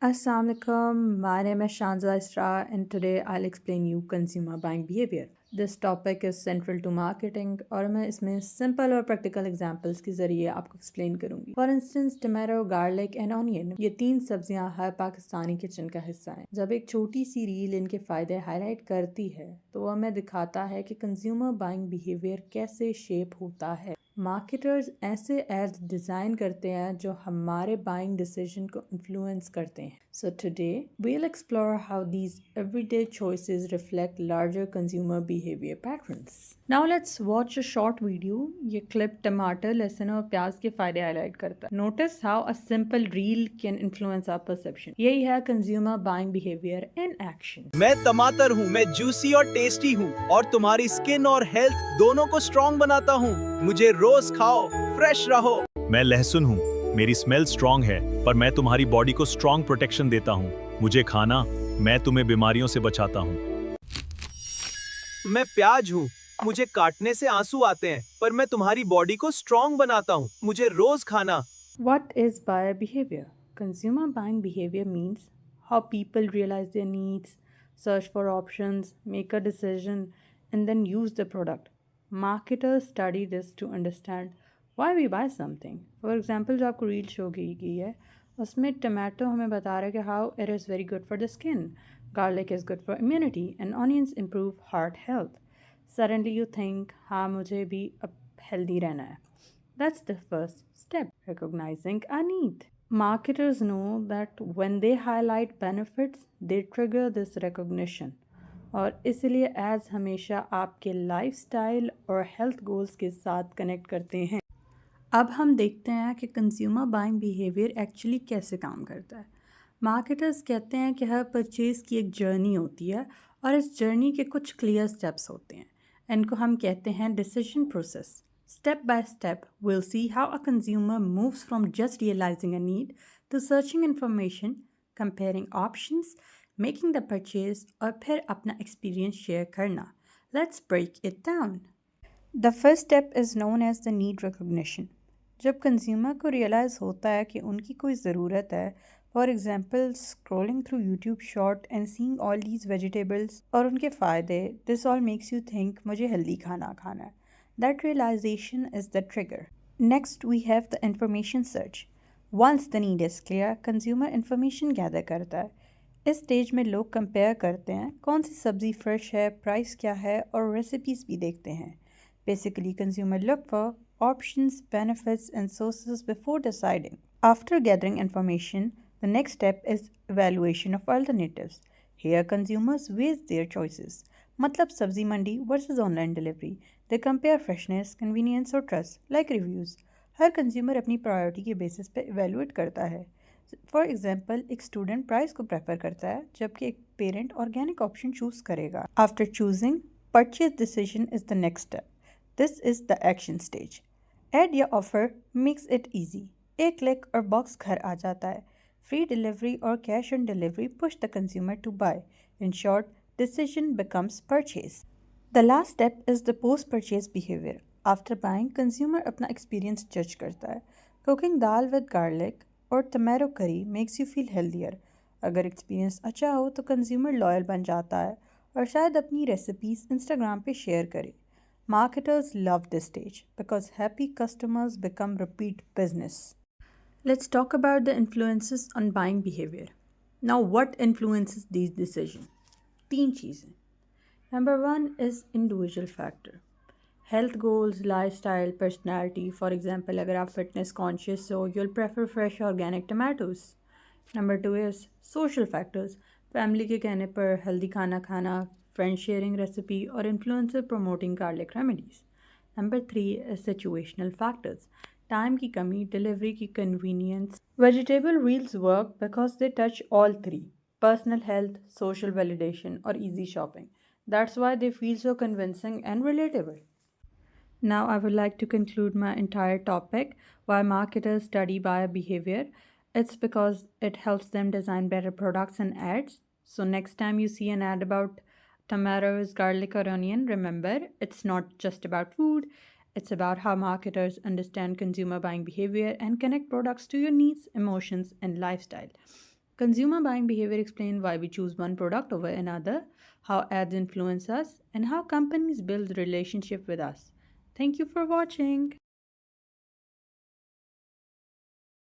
Assalamualaikum, my name is Shanza Isra and today I'll explain you consumer buying behavior. This topic is central to marketing और मैं इसमें simple और practical examples के ज़रिए आपको explain करूंगी. For instance, tomato, garlic and onion ये तीन सब्जियां हर पाकिस्तानी किचन का हिस्सा हैं. जब एक छोटी सी रील इनके फायदे highlight करती है तो वह हमें दिखाता है कि consumer buying behavior कैसे shape होता है. मार्केटर्स ऐसे एड्स डिज़ाइन करते हैं जो हमारे बाइंग डिसीजन को इन्फ्लुएंस करते हैं. So today we'll explore how these everyday choices reflect larger consumer behavior patterns. Now let's watch a short video. ये क्लिप टमाटर, लहसुन और प्याज के फायदे हाईलाइट करता है. Notice how a simple reel can influence our perception. यही है consumer buying behavior in action. मैं टमाटर हूँ, मैं जूसी और टेस्टी हूँ और तुम्हारी स्किन और हेल्थ दोनों को स्ट्रॉन्ग बनाता हूँ. मुझे रोज खाओ, फ्रेश रहो. मैं लहसुन हूँ, मेरी स्मेल स्ट्रॉन्ग है पर मैं तुम्हारी बॉडी को स्ट्रॉन्ग प्रोटेक्शन देता हूँ. मुझे खाना, मैं तुम्हें बीमारियों से बचाता हूँ. मैं प्याज हूँ, मुझे काटने से आंसू आते हैं पर मैं तुम्हारी बॉडी को स्ट्रॉन्ग बनाता हूँ. मुझे रोज खाना. What is buyer behavior? Consumer buying behavior means how people realize their needs, search for options, make a decision, and then use the product. Marketers study this to understand why we buy something. For example, जो आपको reel show की गई है उसमें tomato हमें बता रहा है कि how it is very good for the skin, garlic is good for immunity, and onions improve heart health. Suddenly you think हाँ मुझे भी अब healthy रहना है. That's the first step, recognizing a need. Marketers know that when they highlight benefits, they trigger this recognition. और इसलिए ads हमेशा आपके लाइफस्टाइल और हेल्थ गोल्स के साथ कनेक्ट करते हैं. अब हम देखते हैं कि कंज्यूमर बाइंग बिहेवियर एक्चुअली कैसे काम करता है. मार्केटर्स कहते हैं कि हर परचेज़ की एक जर्नी होती है और इस जर्नी के कुछ क्लियर स्टेप्स होते हैं. इनको हम कहते हैं decision process. Step by step, we'll see how a consumer moves from just realizing a need to searching information, comparing options, making the purchase और फिर अपना experience share करना. Let's break it down. The first step is known as the need recognition. जब consumer को realize होता है कि उनकी कोई ज़रूरत है, for example, scrolling through YouTube short and seeing all these vegetables और उनके फ़ायदे, this all makes you think मुझे healthy खाना खाना है. That realization is the trigger. Next, we have the information search. Once the need is clear, consumer information gather करता है. इस स्टेज में लोग कंपेयर करते हैं कौन सी सब्ज़ी फ्रेश है, प्राइस क्या है और रेसिपीज़ भी देखते हैं. Basically, consumer look for options, benefits and sources before deciding. After gathering information, the next step is evaluation of alternatives. Here, consumers weigh their choices. मतलब सब्जी मंडी versus online delivery. They compare freshness, convenience और trust, like reviews. हर consumer अपनी priority के basis पे evaluate करता है. For example, एक स्टूडेंट प्राइस को प्रेफर करता है जबकि एक पेरेंट ऑर्गेनिक ऑप्शन चूज करेगा. After choosing, purchase decision is the next step. This is the action stage. Ad या ऑफर मेक्स इट ईजी. एक क्लिक और बॉक्स घर आ जाता है. फ्री डिलीवरी और cash on delivery push the consumer to buy. In short, decision becomes purchase. The last step is the post-purchase behavior. After buying, consumer अपना experience judge करता है. Cooking दाल with garlic और tomato curry makes you feel healthier. अगर experience अच्छा हो तो consumer loyal बन जाता है और शायद अपनी recipes Instagram पे share करे. Marketers love this stage because happy customers become repeat business. Let's talk about the influences on buying behavior. Now, what influences these decisions? तीन चीज़ें. Number 1 is individual factor. Health goals, lifestyle, personality. For example, अगर आप fitness conscious हो, you'll prefer fresh organic tomatoes. Number 2 is social factors. Family के कहने पर healthy खाना खाना, फ्रेंड शेयरिंग रेसिपी और influencer promoting garlic remedies. Number 3 is situational factors. Time की कमी, डिलीवरी की convenience. Vegetable reels work because they touch all three: personal health, social validation, or easy shopping. That's why they feel so convincing and relatable. Now, I would like to conclude my entire topic why marketers study buyer behavior. It's because it helps them design better products and ads. So, next time you see an ad about tomatoes, garlic, or onion, remember it's not just about food, it's about how marketers understand consumer buying behavior and connect products to your needs, emotions, and lifestyle. Consumer buying behavior explains why we choose one product over another, how ads influence us, and how companies build relationship with us. Thank you for watching.